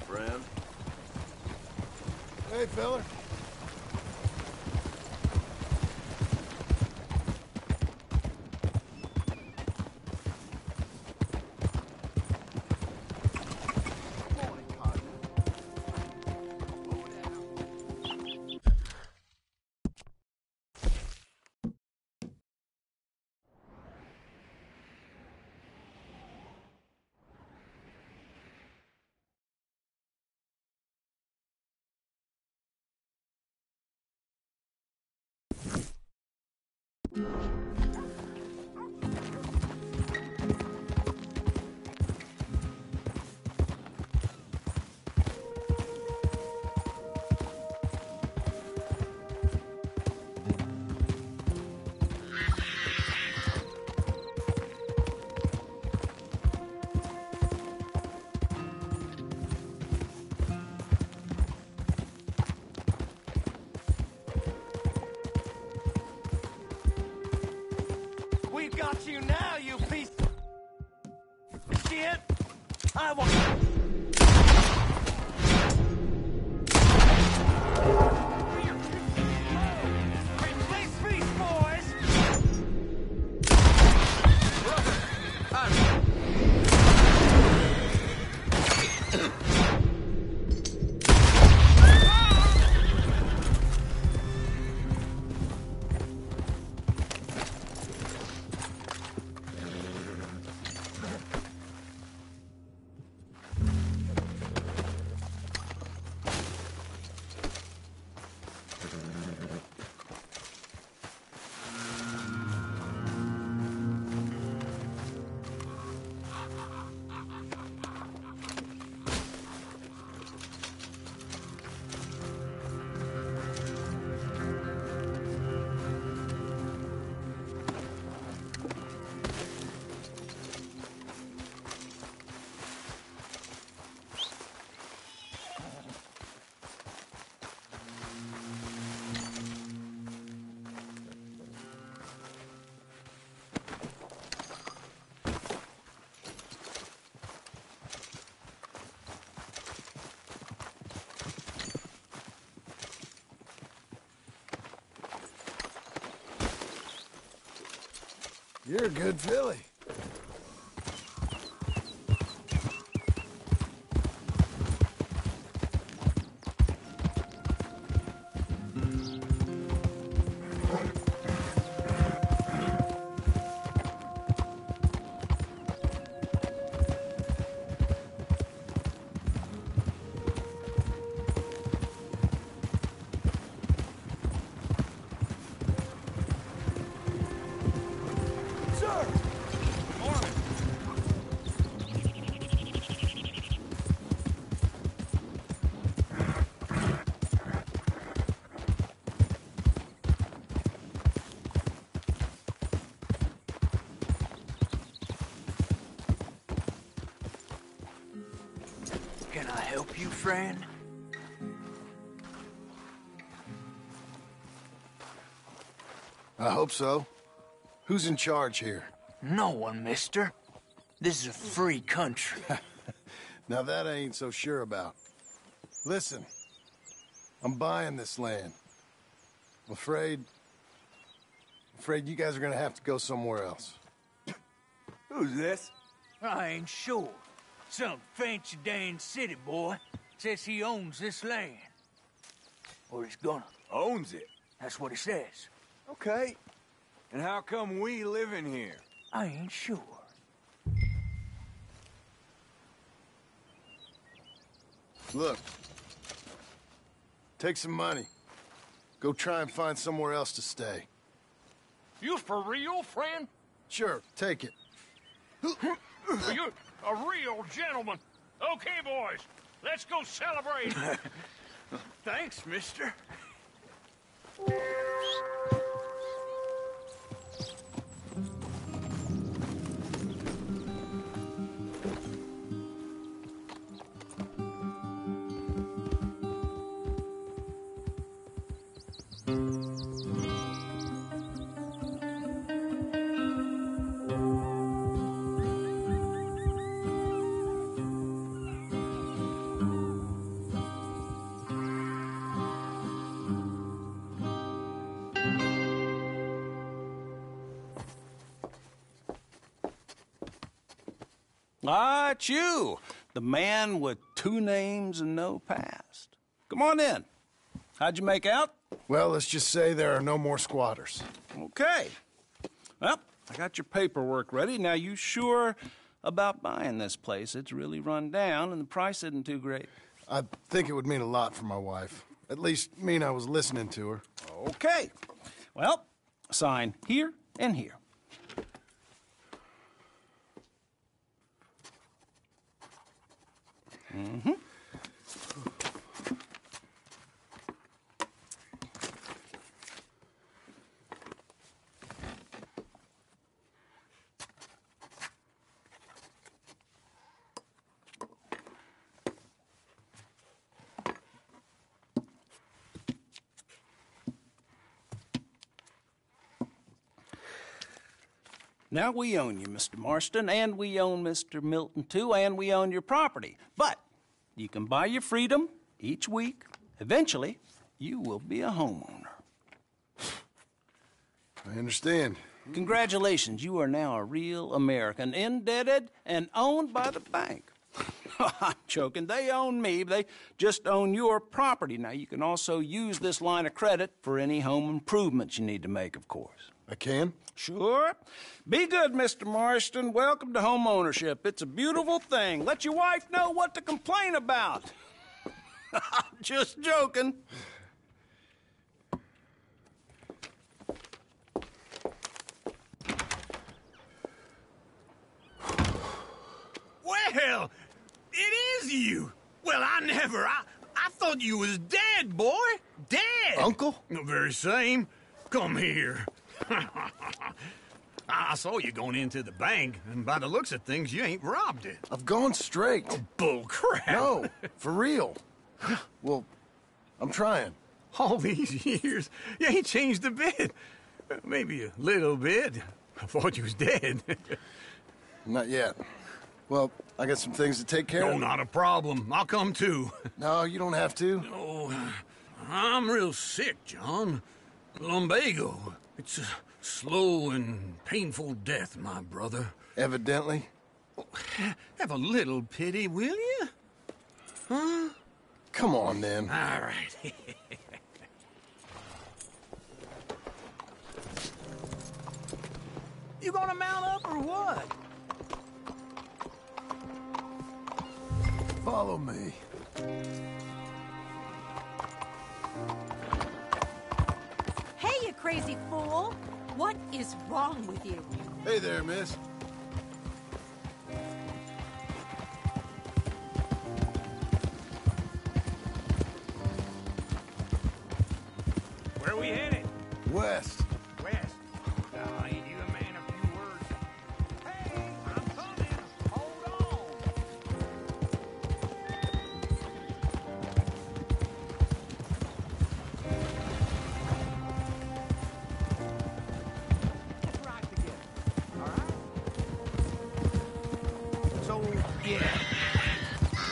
friend. Hey, fella. We've got you now, you piece of shit! I want... Release me, boys! You're a good filly. Can I help you, friend? I hope so. Who's in charge here? No one, mister. This is a free country. Now that I ain't so sure about. Listen, I'm buying this land. I'm afraid you guys are gonna have to go somewhere else. Who's this? I ain't sure. Some fancy Dan city boy says he owns this land. Or he's gonna. Owns it. That's what he says. Okay. And how come we live in here? I ain't sure. Look. Take some money. Go try and find somewhere else to stay. You for real, friend? Sure, take it. You're a real gentleman. Okay, boys, let's go celebrate. Thanks, mister. Ah, it's you, the man with 2 names and no past. Come on in. How'd you make out? Well, let's just say there are no more squatters. Okay. Well, I got your paperwork ready. Now, you sure about buying this place? It's really run down, and the price isn't too great. I think it would mean a lot for my wife. At least mean I was listening to her. Okay. Well, sign here and here. Mm-hmm. Now, we own you, Mr. Marston, and we own Mr. Milton, too, and we own your property. But you can buy your freedom each week. Eventually, you will be a homeowner. I understand. Congratulations, you are now a real American, indebted and owned by the bank. I'm joking. They own me. They just own your property. Now, you can also use this line of credit for any home improvements you need to make, of course. I can? Sure. Be good, Mr. Marston. Welcome to home ownership. It's a beautiful thing. Let your wife know what to complain about. Just joking. Well, it is you. Well, I thought you was dead, boy. Dead. Uncle? The very same. Come here. I saw you going into the bank, and by the looks of things, you ain't robbed it. I've gone straight. Bull crap. No, for real. Well, I'm trying. All these years, you ain't changed a bit. Maybe a little bit. I thought you was dead. Not yet. Well, I got some things to take care No, of. not a problem. I'll come too. No, you don't have to. Oh, I'm real sick, John. Lumbago. It's slow and painful death, my brother. Evidently. Have a little pity, will you? Huh? Come on, then. All right. You gonna mount up or what? Follow me. Hey, you crazy fool! What is wrong with you? Hey there, miss. Where are we headed? West. West. Oh, ain't you a man of few words? Hey, I'm coming. Hold on. Let's ride together. All right? So, yeah.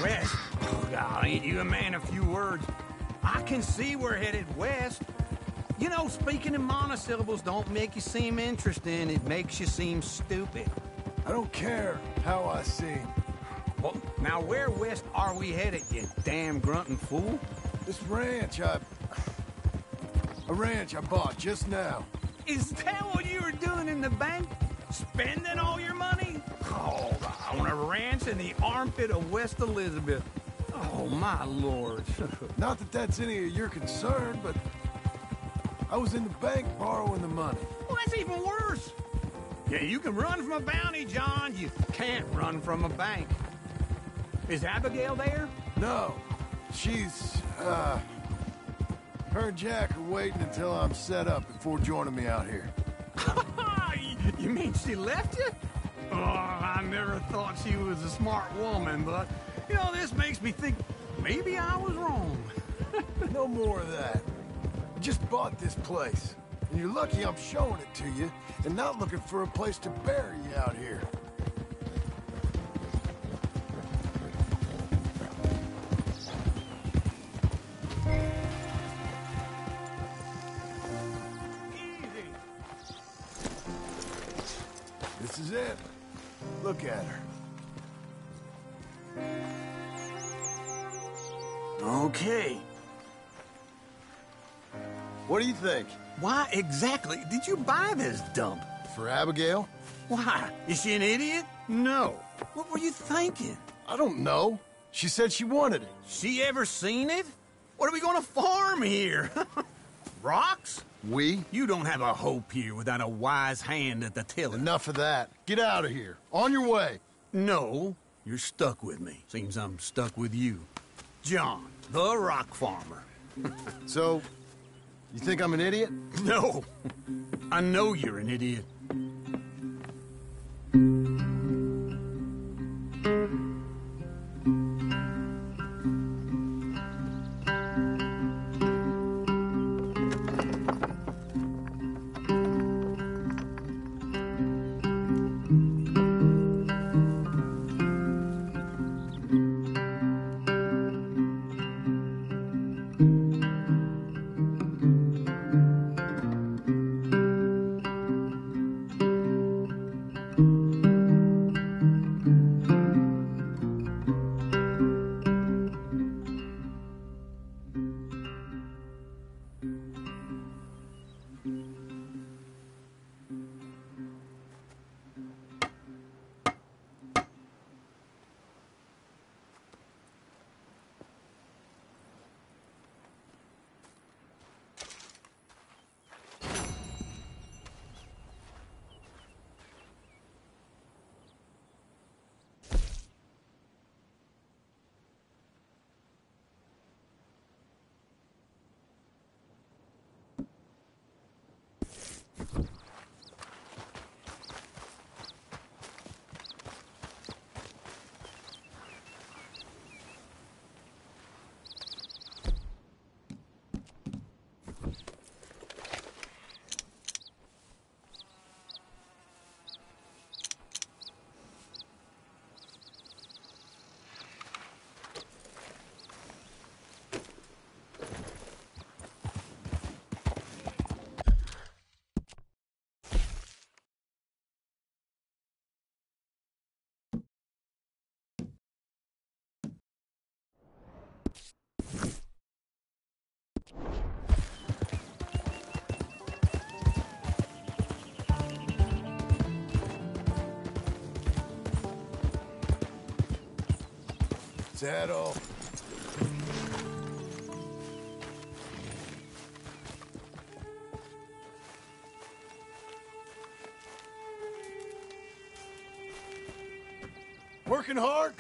West. Oh, God, ain't you a man of few words? I can see we're headed west. You know, speaking in monosyllables don't make you seem interesting. It makes you seem stupid. I don't care how I seem. Well, now where west are we headed, you damn grunting fool? This ranch I bought just now. Is that what you were doing in the bank? Spending all your money? Oh, on a ranch in the armpit of West Elizabeth. Oh, my lord. Not that that's any of your concern, but I was in the bank borrowing the money. Well, that's even worse. Yeah, you can run from a bounty, John. You can't run from a bank. Is Abigail there? No, she's, her and Jack are waiting until I'm set up before joining me out here. You mean she left you? Oh, I never thought she was a smart woman, but, you know, this makes me think maybe I was wrong. No more of that. I just bought this place, and you're lucky I'm showing it to you and not looking for a place to bury you out here. Easy. This is it. Look at her. Okay. What do you think? Why exactly did you buy this dump? For Abigail? Why? Is she an idiot? No. What were you thinking? I don't know. She said she wanted it. She ever seen it? What are we gonna farm here? Rocks? We? You don't have a hope here without a wise hand at the tiller. Enough of that. Get out of here. On your way. No, you're stuck with me. Seems I'm stuck with you. John, the rock farmer. So, you think I'm an idiot? No, I know you're an idiot. Is that all? Working hard?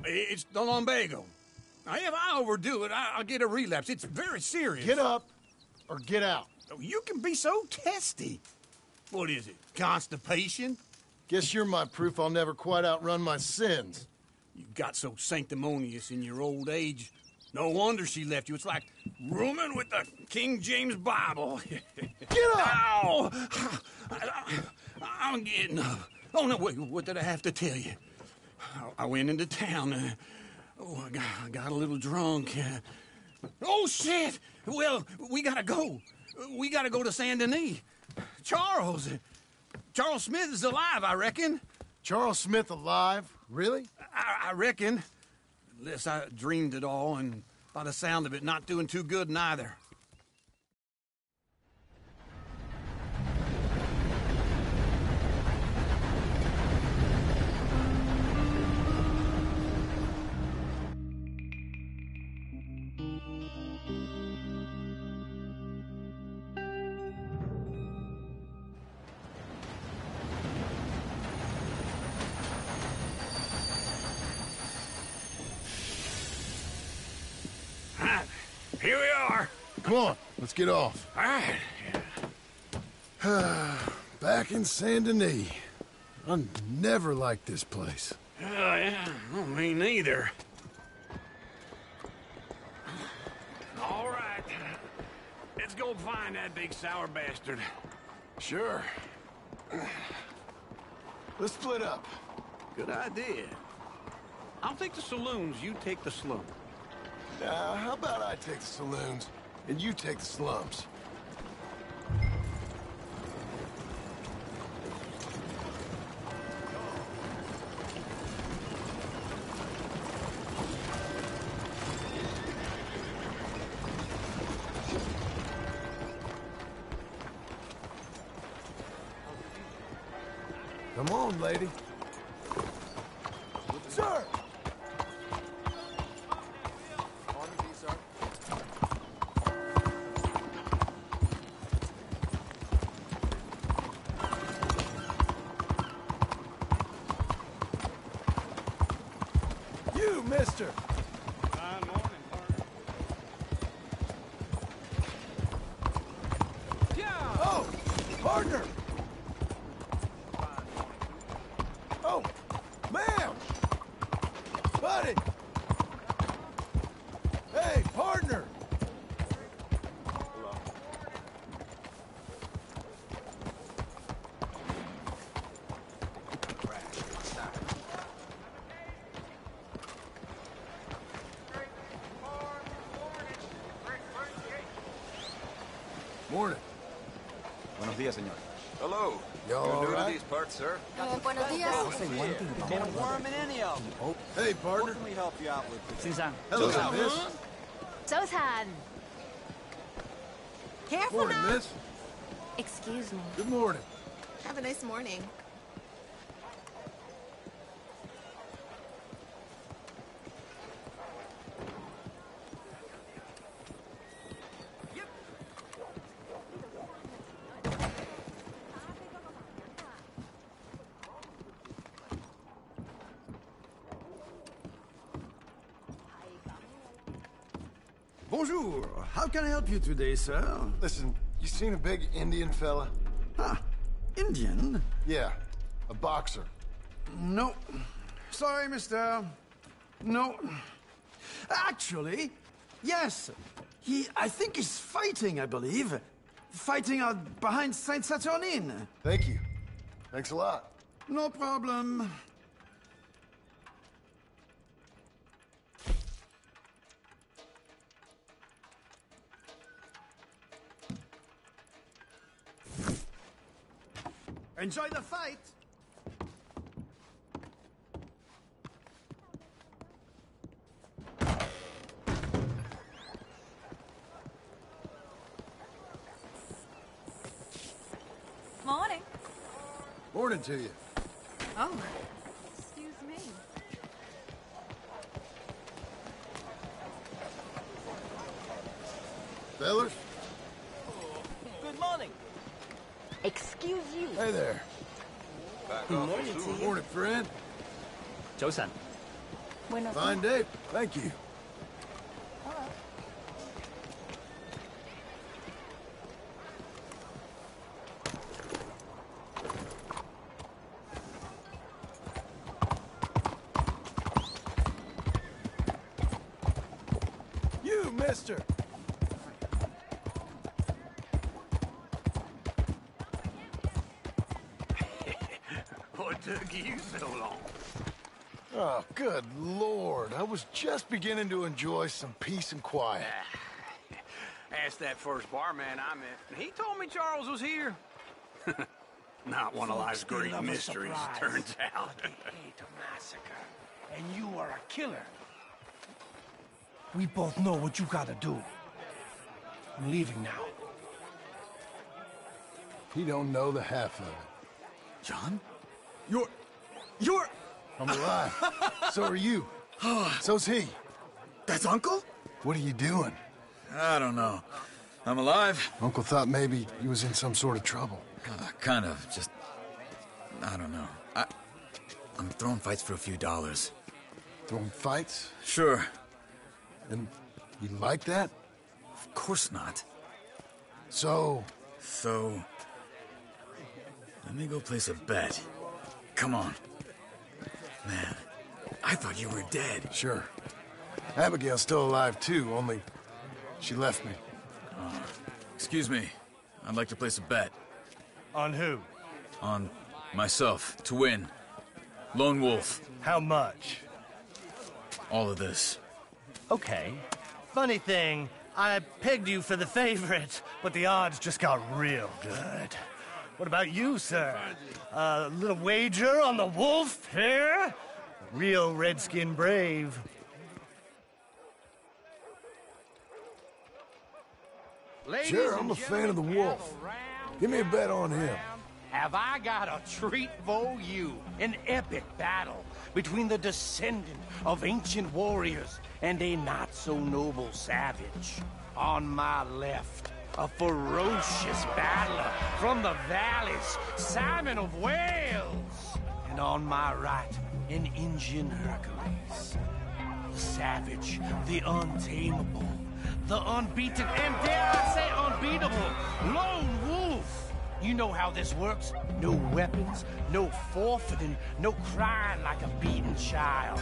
It's the lumbago. Now, if I overdo it, I'll get a relapse. It's very serious. Get up or get out. Oh, you can be so testy. What is it, constipation? Guess you're my proof I'll never quite outrun my sins. You got so sanctimonious in your old age. No wonder she left you. It's like rooming with the King James Bible. Get up! Ow! I'm getting up. Oh, no, wait, what did I have to tell you? I went into town. I got a little drunk. Oh, shit! Well, we gotta go. We gotta go to Saint Denis. Charles Smith is alive, I reckon. Charles Smith alive? Really? I reckon. Unless I dreamed it all, and by the sound of it, not doing too good neither. Here we are. Come on, let's get off. All right. Back in Saint Denis. I never liked this place. Yeah, well, me neither. All right. Let's go find that big sour bastard. Sure. Let's split up. Good idea. I'll take the saloons, you take the slum. Now, how about I take the saloons, and you take the slums? Come on, lady. Sir! You, mister! Oh, partner! Oh, ma'am! Buddy! Hey, partner! Morning. Buenos días, señor. Hello. Y'all all You're new to right? these parts, sir? Buenos dias. Been a worm in any of them. Hey, partner. What can we help you out with today? Hello, miss. 早餐. Careful Morning, now. miss. Excuse me. Good morning. Have a nice morning. Bonjour. How can I help you today, sir? Listen, you seen a big Indian fella? Ah, Indian? Yeah, a boxer. No. Sorry, mister. No. Actually, yes. I think he's fighting, I believe. Fighting out behind Saint Saturnine. Thank you. Thanks a lot. No problem. Enjoy the fight. Morning. Morning to you. Oh, excuse me. fellas. Good morning. Excuse you. Hey there. Good morning to Good you. morning, friend. 早晨。 Buenos Fine day. Thank you. You, mister. What took you so long? Oh, good Lord. I was just beginning to enjoy some peace and quiet. Asked that first barman I met, and he told me Charles was here. Not one of life's great mysteries, turns out. They hate a massacre, and you are a killer. We both know what you gotta do. I'm leaving now. He don't know the half of it. John? You're... I'm alive. So are you. So's he. That's Uncle? What are you doing? I don't know. I'm alive. Uncle thought maybe he was in some sort of trouble. Kind of. Just... I don't know. I'm throwing fights for a few dollars. Throwing fights? Sure. And you like that? Of course not. So... So... Let me go place a bet. Come on. Man, I thought you were dead. Sure. Abigail's still alive, too, only she left me. Excuse me. I'd like to place a bet. On who? On myself, to win. Lone Wolf. How much? All of this. Okay. Funny thing, I pegged you for the favorite, but the odds just got real good. What about you, sir? A little wager on the wolf here? Real redskin brave. Sure, I'm a fan of the wolf. Give me a bet on him. Have I got a treat for you? An epic battle between the descendant of ancient warriors and a not-so-noble savage. On my left, a ferocious battler from the valleys, Simon of Wales. And on my right, an Indian Hercules. The savage, the untamable, the unbeaten, and dare I say unbeatable, Lone Wolf. You know how this works. No weapons, no forfeiting, no crying like a beaten child.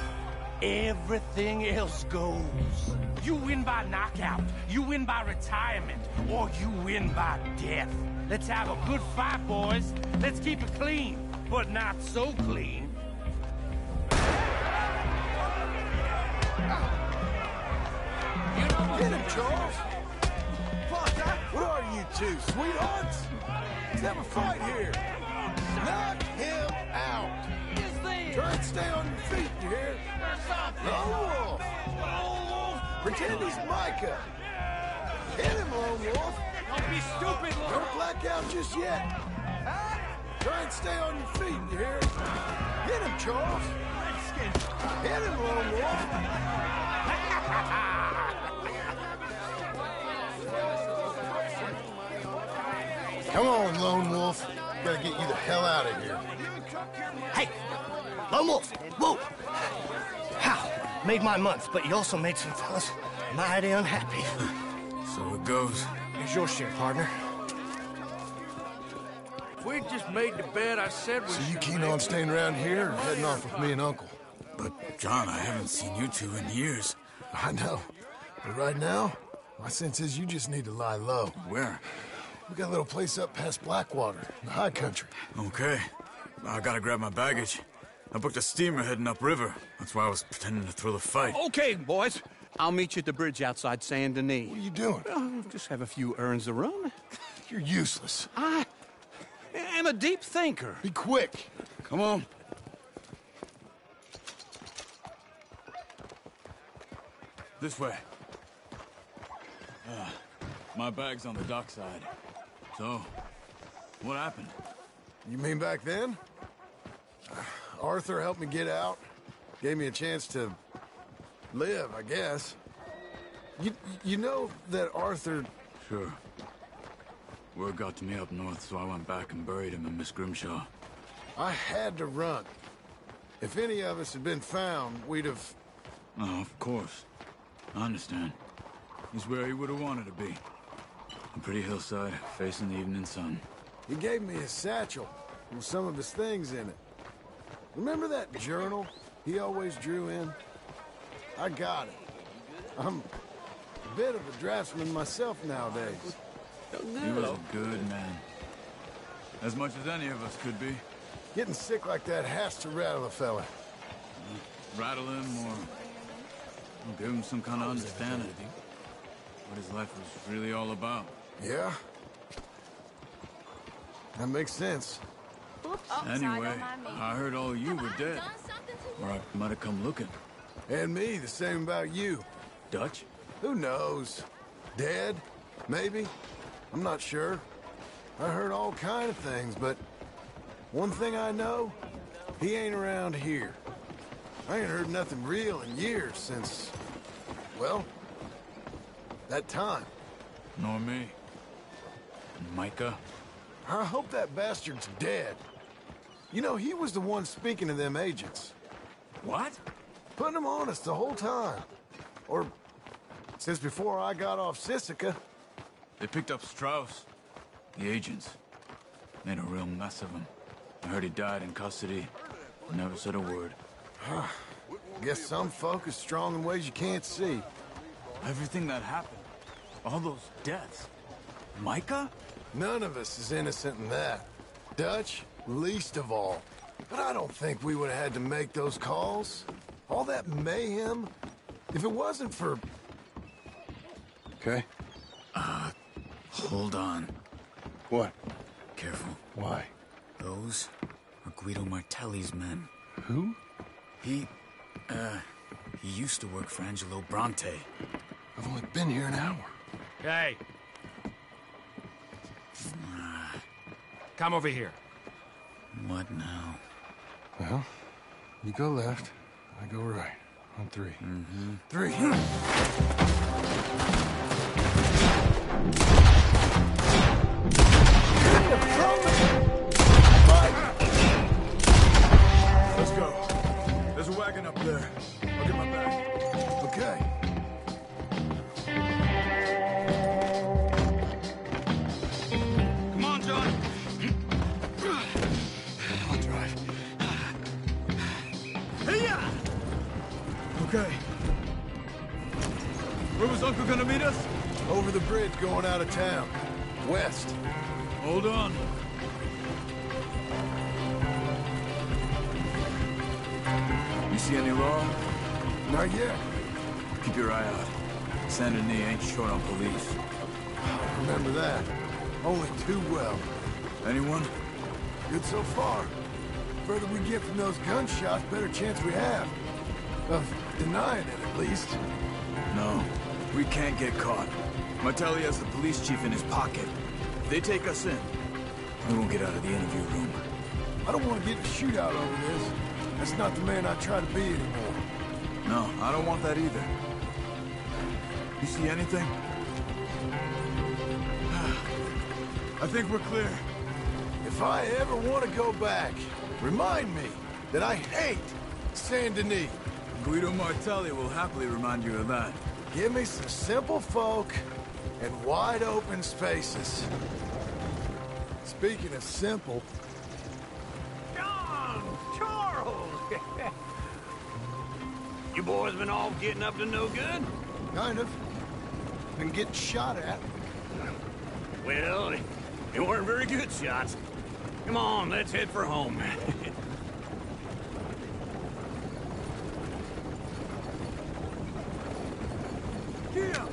Everything else goes. You win by knockout, you win by retirement, or you win by death. Let's have a good fight, boys. Let's keep it clean, but not so clean. Get him, Charles! What are you two, sweethearts? Let's have a fight here. Knock him out. Try and stay on your feet, you hear? Lone Wolf! Pretend he's Micah. Hit him, Lone Wolf. Don't be stupid, Lone. Don't black out just yet. Try and stay on your feet, you hear? Hit him, Charles. Hit him, Lone Wolf. Come on, Lone Wolf. Gotta get you the hell out of here. Hey, Lone Wolf, whoa! How? Made my month, but you also made some fellas mighty unhappy. So it goes. Here's your share, partner. We just made the bet I said we So you keen on staying around here or heading off with me and Uncle? But, John, I haven't seen you two in years. I know. But right now, my sense is you just need to lie low. Where? We got a little place up past Blackwater, in the high country. Okay. I gotta grab my baggage. I booked a steamer heading upriver. That's why I was pretending to throw the fight. Okay, boys. I'll meet you at the bridge outside Saint Denis. What are you doing? Just have a few errands to run. You're useless. I am a deep thinker. Be quick. Come on. This way. My bag's on the dockside. So, what happened? You mean back then? Arthur helped me get out. Gave me a chance to live, I guess. You know that Arthur Sure. Word got to me up north, so I went back and buried him in Miss Grimshaw. I had to run. If any of us had been found, we'd have... Oh, of course. I understand. He's where he would have wanted to be. A pretty hillside, facing the evening sun. He gave me his satchel with some of his things in it. Remember that journal he always drew in? I got it. I'm a bit of a draftsman myself nowadays. He was a good man. As much as any of us could be. Getting sick like that has to rattle a fella. Rattle him or give him some kind of understanding. What his life was really all about. Yeah? That makes sense. Anyway, I heard all you were dead. Or I might have come looking. And me, the same about you. Dutch? Who knows? Dead? Maybe? I'm not sure. I heard all kind of things, but one thing I know, he ain't around here. I ain't heard nothing real in years since, well, that time. Nor me. And Micah? I hope that bastard's dead. You know, he was the one speaking to them agents. What? Putting them on us the whole time. Or since before I got off Sisika. They picked up Strauss. The agents. Made a real mess of him. I heard he died in custody. Never said a word. Guess some folk is strong in ways you can't see. Everything that happened. All those deaths. Micah? None of us is innocent in that. Dutch, least of all. But I don't think we would have had to make those calls. All that mayhem. If it wasn't for... Okay. Hold on. What? Careful. Why? Those are Guido Martelli's men. Who? He used to work for Angelo Bronte. I've only been here an hour. Hey. Come over here. What now? Well, you go left, I go right. On three. Mm-hmm. 3. Let's go. There's a wagon up there. I'll get my bag. Okay. Come on, John. I'll drive. Hey-ya! Okay. Where was Uncle gonna meet us? Over the bridge going out of town. West. Hold on. You see any law? Not yet. Keep your eye out. Saint Denis ain't short on police. Remember that. Only too well. Anyone? Good so far. Further we get from those gunshots, better chance we have. Of denying it, at least. No. We can't get caught. Martelli has the police chief in his pocket. If they take us in, we won't get out of the interview room. I don't want to get in a shootout over this. That's not the man I try to be anymore. No, I don't want that either. You see anything? I think we're clear. If I ever want to go back, remind me that I hate Saint Denis. Guido Martelli will happily remind you of that. Give me some simple folk and wide open spaces. Speaking of simple... John! Charles! You boys been all getting up to no good? Kind of. Been getting shot at. Well, they weren't very good shots. Come on, let's head for home. Yeah.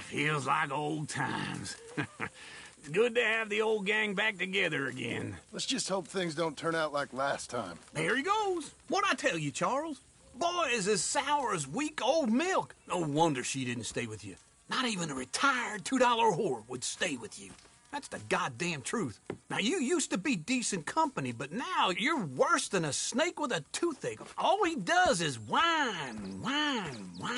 Feels like old times. It's good to have the old gang back together again. Let's just hope things don't turn out like last time. There he goes. What'd I tell you, Charles? Boy is as sour as week-old milk. No wonder she didn't stay with you. Not even a retired $2 whore would stay with you. That's the goddamn truth. Now, you used to be decent company, but now you're worse than a snake with a toothache. All he does is whine.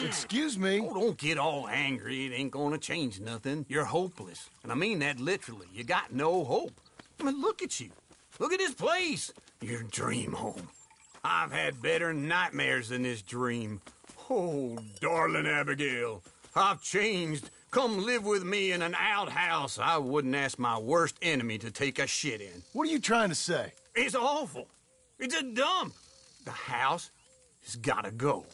Excuse me? Oh, don't get all angry. It ain't gonna change nothing. You're hopeless. And I mean that literally. You got no hope. I mean, look at you. Look at this place. Your dream home. I've had better nightmares than this dream. Oh, darling Abigail, I've changed. Come live with me in an outhouse I wouldn't ask my worst enemy to take a shit in. What are you trying to say? It's awful. It's a dump. The house has gotta go.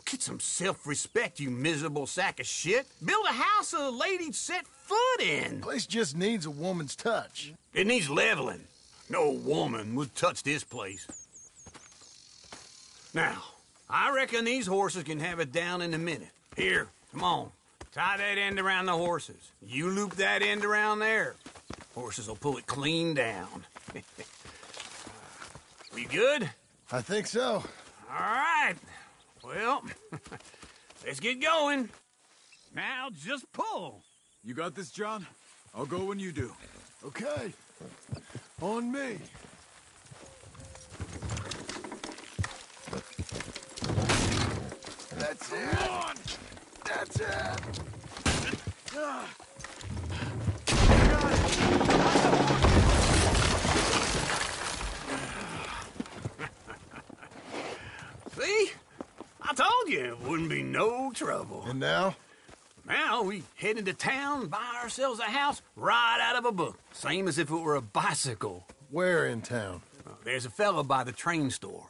Get some self-respect, you miserable sack of shit. Build a house a lady'd set foot in. The place just needs a woman's touch. It needs leveling. No woman would touch this place. Now, I reckon these horses can have it down in a minute. Here, come on. Tie that end around the horses. You loop that end around there. Horses will pull it clean down. We good? I think so. All right. Well, let's get going. Now just pull. You got this, John? I'll go when you do. Okay. On me. That's it. Come on. That's it. See? I told you it wouldn't be no trouble. And now? Now we head into town, buy ourselves a house right out of a book. Same as if it were a bicycle. Where in town? There's a fella by the train store.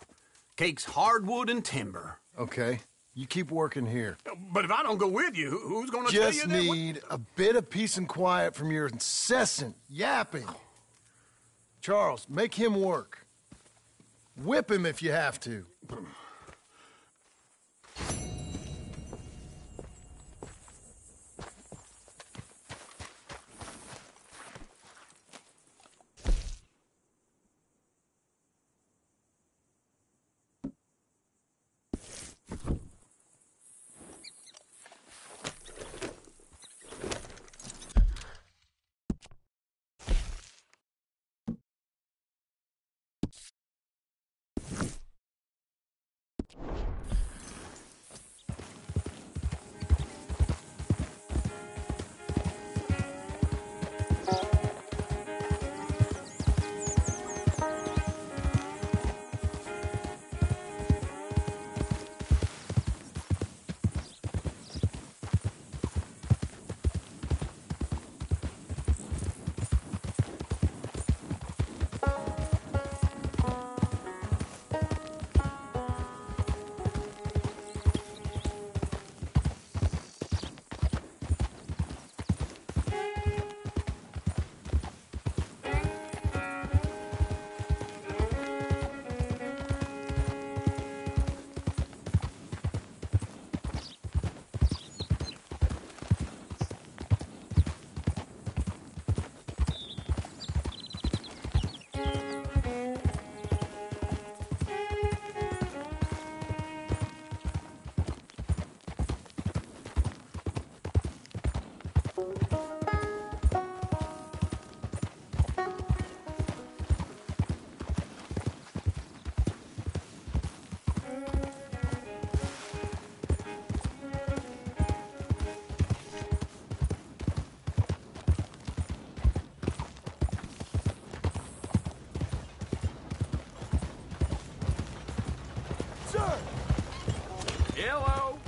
Cakes hardwood and timber. Okay. You keep working here. But if I don't go with you, who's gonna tell you Just that? need a bit of peace and quiet from your incessant yapping. Charles, make him work. Whip him if you have to. Hello.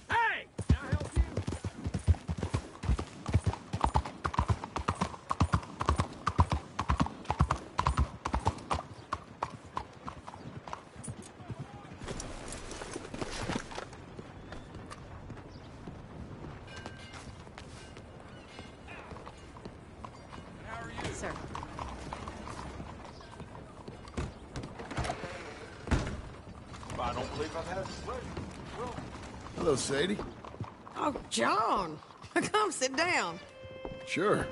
Hey, can I help you? Sir. I don't believe I've had this pleasure. Well, Hello, Sadie. Oh, John. Come sit down. Sure.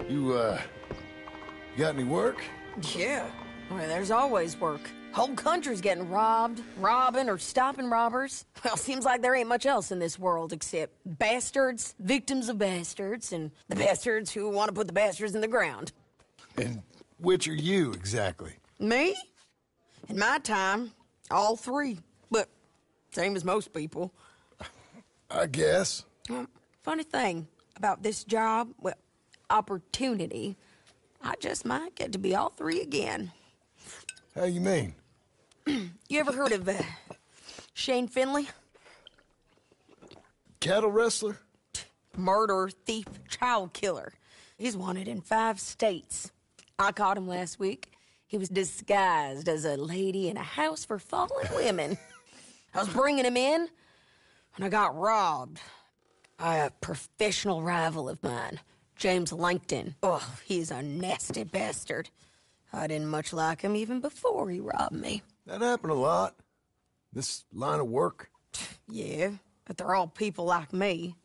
You got any work? Yeah. Well, there's always work. Whole country's getting robbed, robbing, or stopping robbers. Well, seems like there ain't much else in this world except bastards, victims of bastards, and the bastards who want to put the bastards in the ground. And which are you, exactly? Me? In my time, all three. But same as most people. I guess. Funny thing about this job, well, opportunity, I just might get to be all three again. How you mean? You ever heard of Shane Finley? Cattle wrestler? Murderer, thief, child killer. He's wanted in 5 states. I caught him last week. He was disguised as a lady in a house for fallen women. I was bringing him in, and I got robbed by a professional rival of mine, James Langton. Oh, he's a nasty bastard. I didn't much like him even before he robbed me. That happened a lot. This line of work. Yeah, but they're all people like me.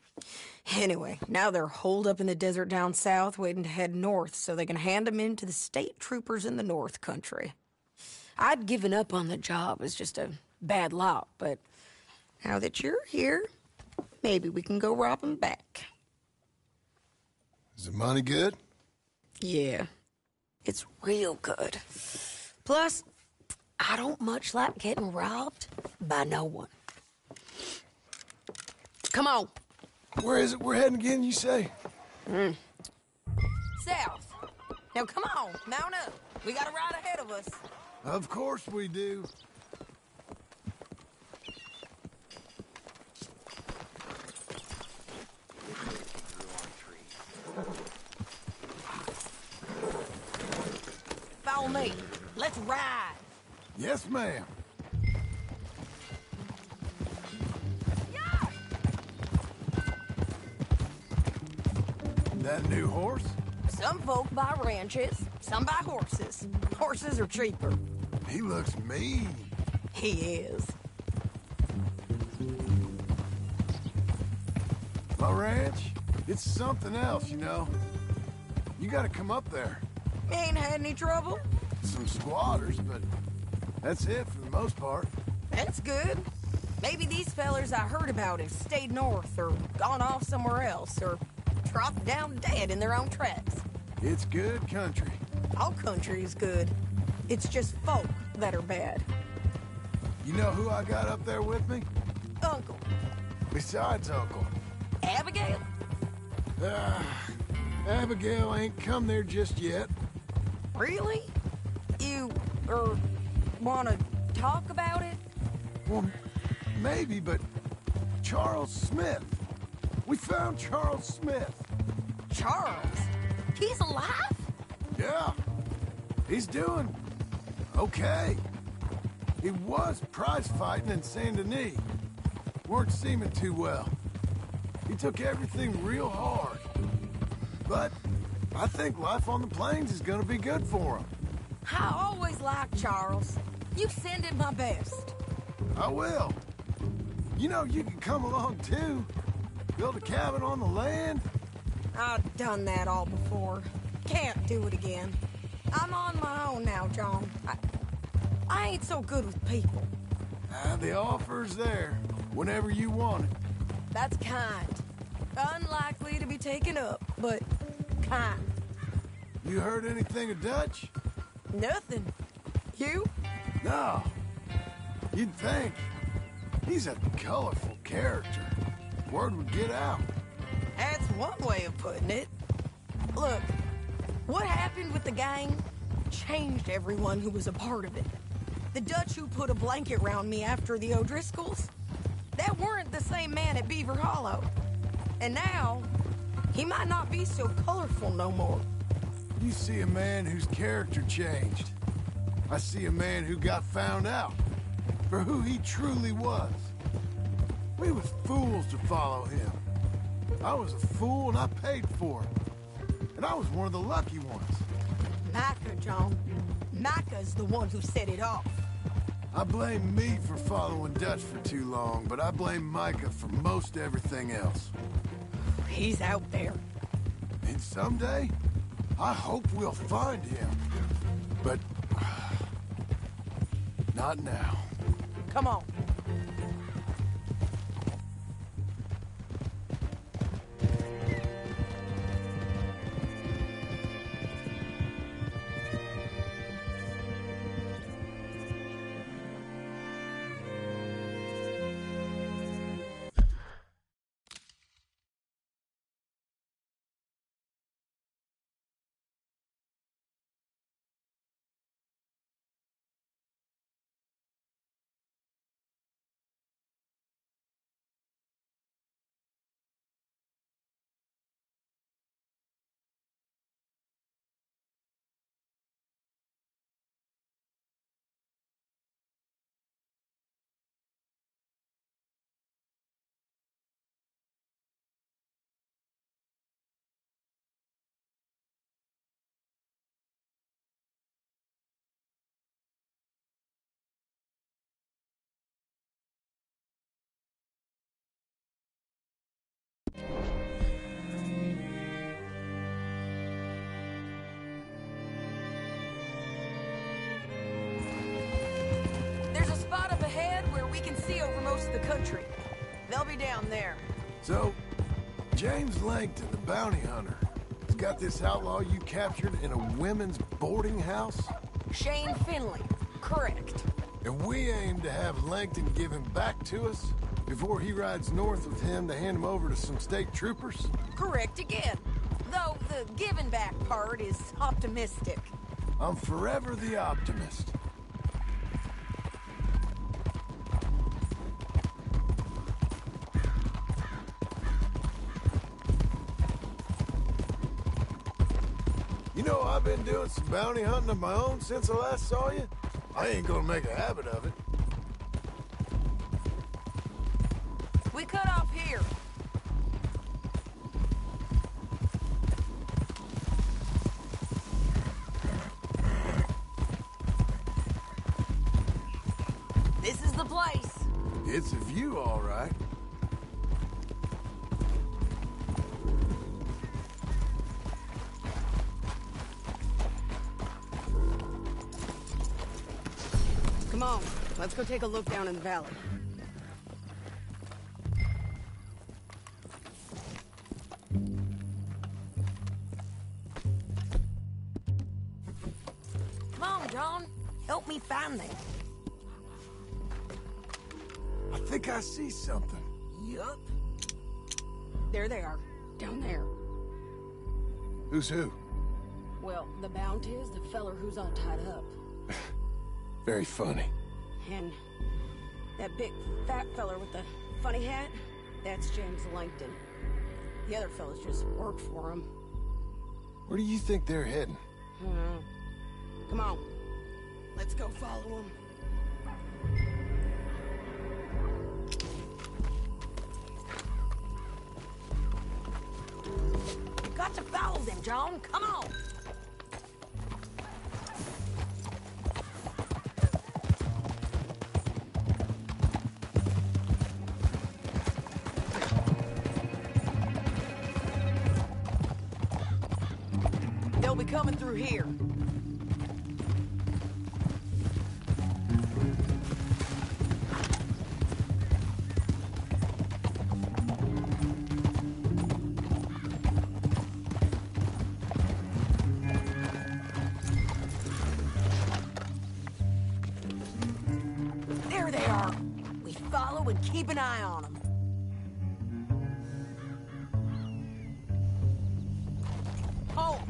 Anyway, now they're holed up in the desert down south, waiting to head north so they can hand them in to the state troopers in the north country. I'd given up on the job as just a bad lot, but now that you're here, maybe we can go rob them back. Is the money good? Yeah, it's real good. Plus, I don't much like getting robbed by no one. Come on. Where is it we're heading again, you say? South. Now, come on, mount up. We got a ride ahead of us. Of course we do. Follow me. Let's ride. Yes, ma'am. That new horse? Some folk buy ranches, some buy horses. Horses are cheaper. He looks mean. He is. My ranch, it's something else, you know. You gotta come up there. Ain't had any trouble? Some squatters, but that's it for the most part. That's good. Maybe these fellers I heard about have stayed north or gone off somewhere else or dropped down dead in their own tracks. It's good country. All country is good. It's just folk that are bad. You know who I got up there with me? Uncle. Besides Uncle. Abigail? Abigail ain't come there just yet. Really? You, wanna talk about it? Well, maybe, but Charles Smith. We found Charles Smith. Charles? He's alive? Yeah. He's doing okay. He was prize fighting in Saint Denis. Weren't seeming too well. He took everything real hard. But I think life on the plains is gonna be good for him. I always liked Charles. You send him my best. I will. You know, you can come along too. Build a cabin on the land. I've done that all before. Can't do it again. I'm on my own now, John. I ain't so good with people. The offer's there whenever you want it. That's kind. Unlikely to be taken up, but kind. You heard anything of Dutch? Nothing. You? No. You'd think. He's a colorful character. Word would get out. That's one way of putting it. Look, what happened with the gang? changed everyone who was a part of it. The Dutch who put a blanket round me after the O'Driscolls, that weren't the same man at Beaver Hollow. And now, he might not be so colorful no more. You see a man whose character changed. I see a man who got found out for who he truly was. We was fools to follow him. I was a fool and I paid for it. And I was one of the lucky ones. Micah, John. Micah's the one who set it off. I blame me for following Dutch for too long, but I blame Micah for most everything else. He's out there. And someday, I hope we'll find him. But... not now. Come on. There's a spot up ahead where we can see over most of the country. They'll be down there. So, James Langton, the bounty hunter, has got this outlaw you captured in a women's boarding house? Shane Finley. Correct. And we aim to have Langton give him back to us before he rides north with him to hand him over to some state troopers? Correct again. Though the giving back part is optimistic. I'm forever the optimist. You know, I've been doing some bounty hunting of my own since I last saw you. I ain't gonna make a habit of it. We cut off here. This is the place. It's a view, all right. Come on, let's go take a look down in the valley. Come on, John. Help me find them. I think I see something. Yup. There they are, down there. Who's who? Well, the bounty is the feller who's all tied up. Very funny. And that big fat feller with the funny hat, that's James Langton. The other fellas just work for him. Where do you think they're heading? Come on, let's go follow them. Got to follow them, John. Come on. They'll be coming through here. There they are. We follow and keep an eye on them. Oh!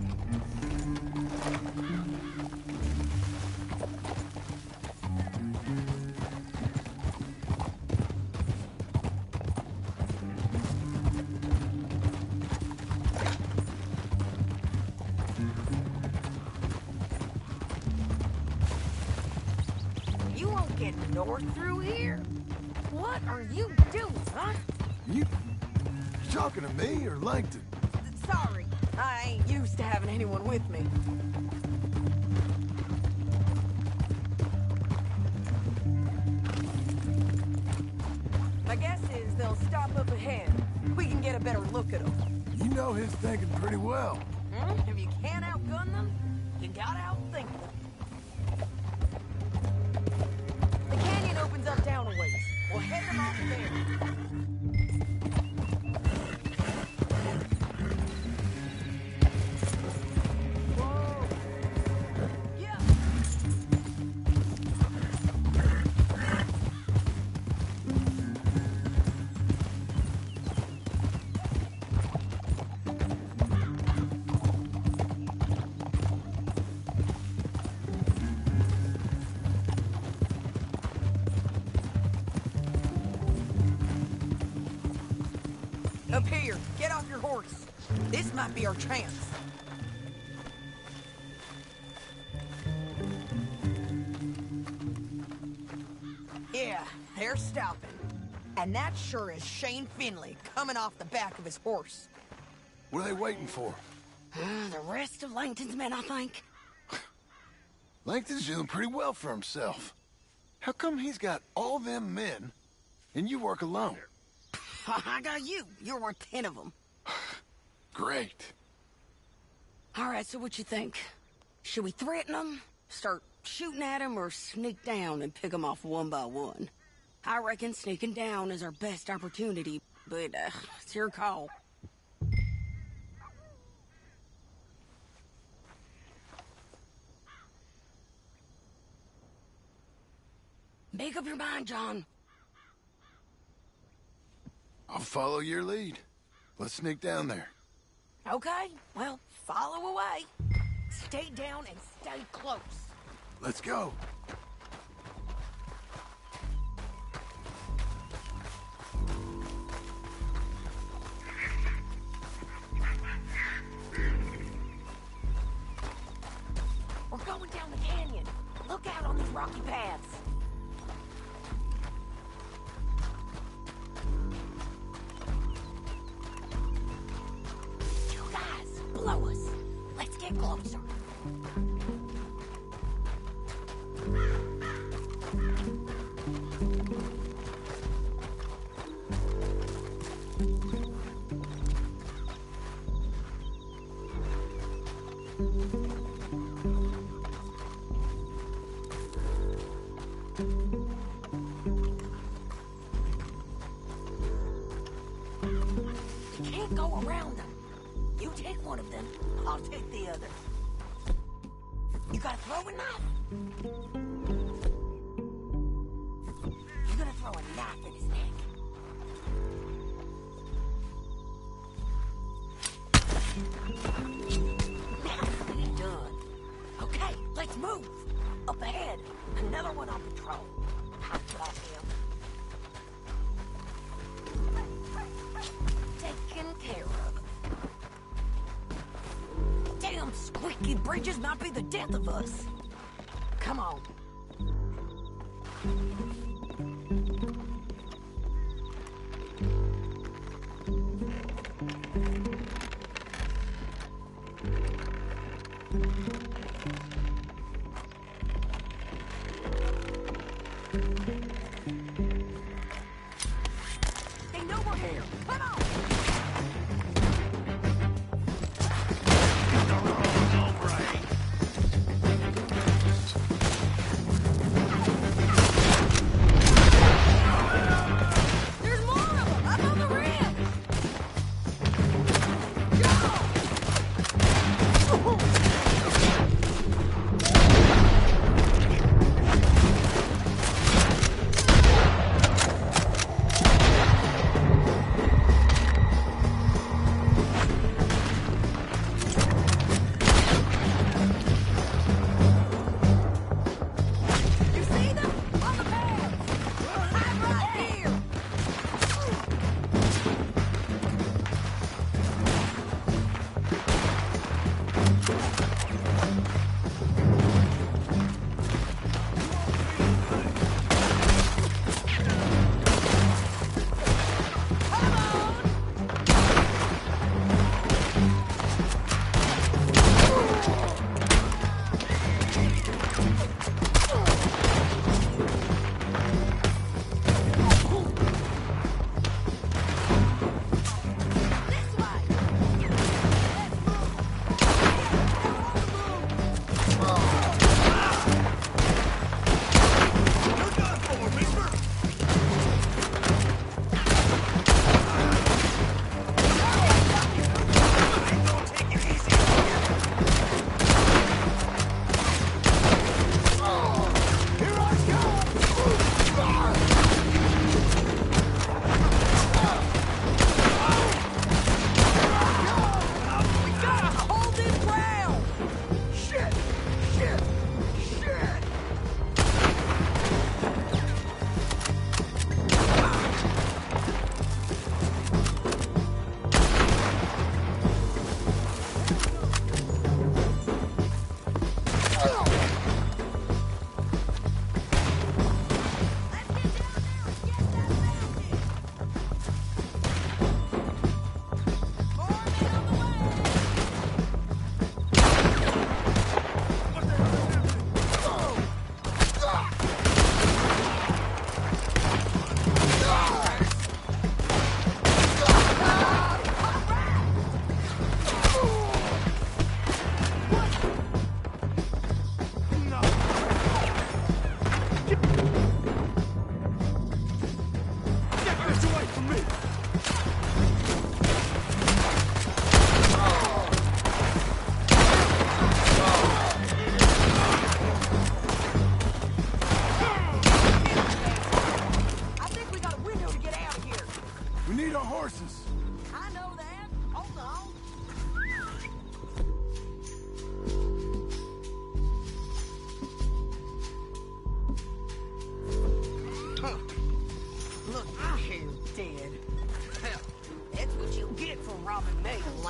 get north through here? What are you doing, son? You talking to me or Langton? Sorry, I ain't used to having anyone with me. My guess is they'll stop up ahead. We can get a better look at them. You know his thinking pretty well. If you can't outgun them, you gotta outthink them. The canyon opens up down a ways. We'll head them off there. Up here, get off your horse. This might be our chance. Yeah, they're stopping. And that sure is Shane Finley coming off the back of his horse. What are they waiting for? The rest of Langton's men, I think. Langton's doing pretty well for himself. How come he's got all them men and you work alone? I got you. You're worth 10 of them. Great. All right, so what you think? Should we threaten them, start shooting at them, or sneak down and pick them off one by one? I reckon sneaking down is our best opportunity, but it's your call. Make up your mind, John. I'll follow your lead. Let's sneak down there. Okay, well, follow away. Stay down and stay close. Let's go. We're going down the canyon. Look out on these rocky paths. You guys, blow us. Let's get closer. You can't go around them. You take one of them, I'll take the other. You got a throwing knife? You're gonna throw a knife in his neck. Now you're done. Okay, let's move. Up ahead, another one on patrol. I've got him. Taken care of. Damn squeaky bridges might be the death of us. Come on. They know we're here. Come on. There's more of them up on the rim. Go!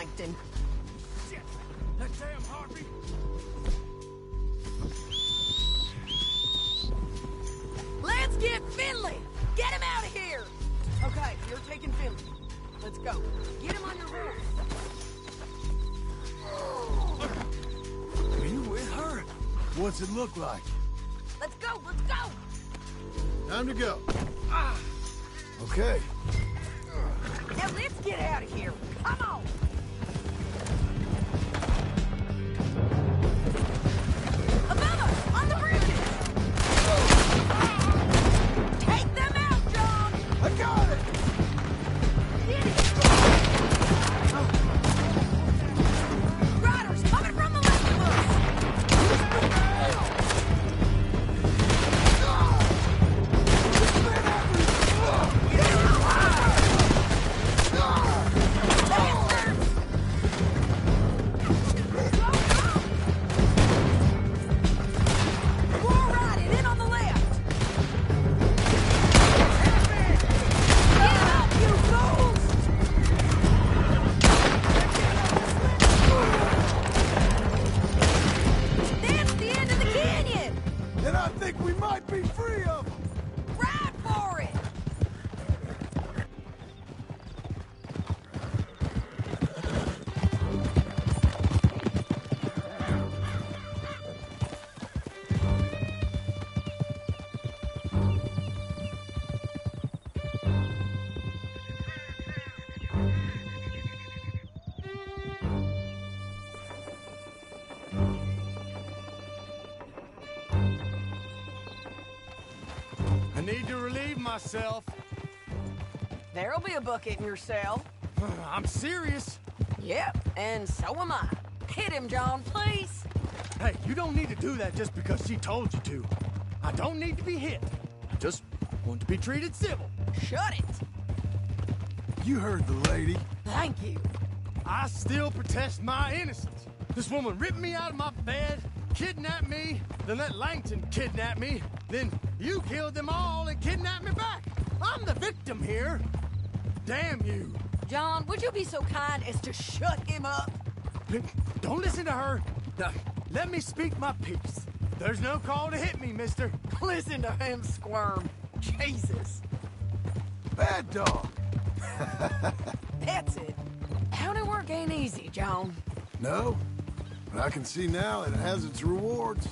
Langton. Shit! That damn heartbeat! Let's get Finley! Get him out of here! Okay, you're taking Finley. Let's go. Get him on your horse. Are you with her? What's it look like? Let's go, let's go! Time to go. Okay. Now let's get out of here. Come on! Above us, on the bridges! Take them out, John! I got it! Riders coming from the left of us! More riding in on the left! Get up, you fools! That's the end of the canyon! And I think we might be free of them. Ride for it! I need to relieve myself. There'll be a bucket in your cell. I'm serious. Yep, and so am I. Hit him, John, please. Hey, you don't need to do that just because she told you to. I don't need to be hit. I just want to be treated civil. Shut it. You heard the lady. Thank you. I still protest my innocence. This woman ripped me out of my bed, kidnapped me, then let Langton kidnap me, then you killed them all and kidnapped me back. I'm the victim here. Damn you. John, would you be so kind as to shut him up? Don't listen to her. Now, let me speak my piece. There's no call to hit me, mister. Listen to him squirm. Jesus. Bad dog. That's it. County work ain't easy, John. No, but I can see now it has its rewards.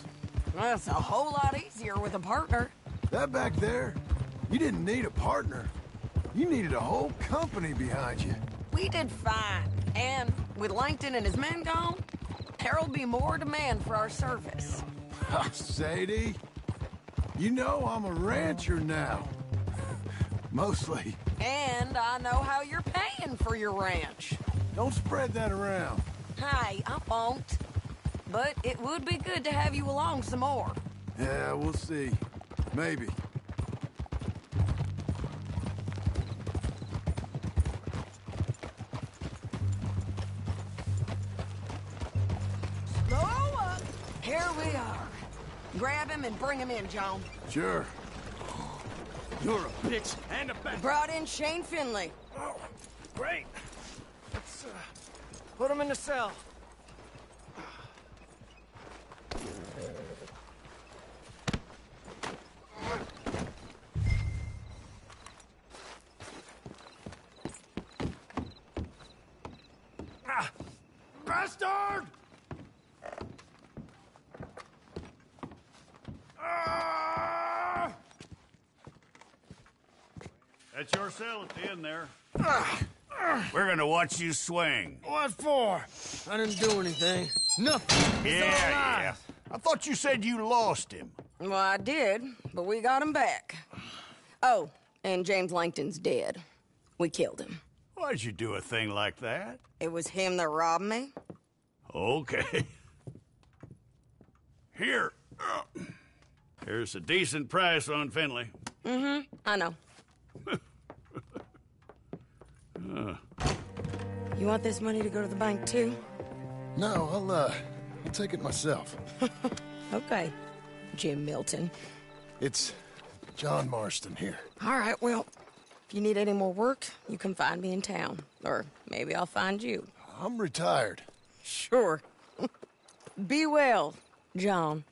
Well, it's a whole lot easier with a partner. That back there, you didn't need a partner. You needed a whole company behind you. We did fine. And with Langton and his men gone, there'll be more demand for our service. Sadie, you know I'm a rancher now. Mostly. And I know how you're paying for your ranch. Don't spread that around. Hey, I won't. But it would be good to have you along some more. Yeah, we'll see. Maybe. Slow up. Here we are. Grab him and bring him in, John. Sure. You're a bitch and a bastard. Brought in Shane Finley. Oh, great. Let's put him in the cell. Bastard! That's your cell at the end there. We're gonna watch you swing. What for? I didn't do anything. Nothing. He's Yeah. I thought you said you lost him. Well, I did, but we got him back. Oh, and James Langton's dead. We killed him. Why'd you do a thing like that? It was him that robbed me. Okay. Here. Here's a decent price on Finley. Mm-hmm, I know. You want this money to go to the bank, too? No, I'll take it myself. Okay, Jim Milton. It's John Marston here. All right, well, if you need any more work, you can find me in town. Or maybe I'll find you. I'm retired. Sure. Be well, John.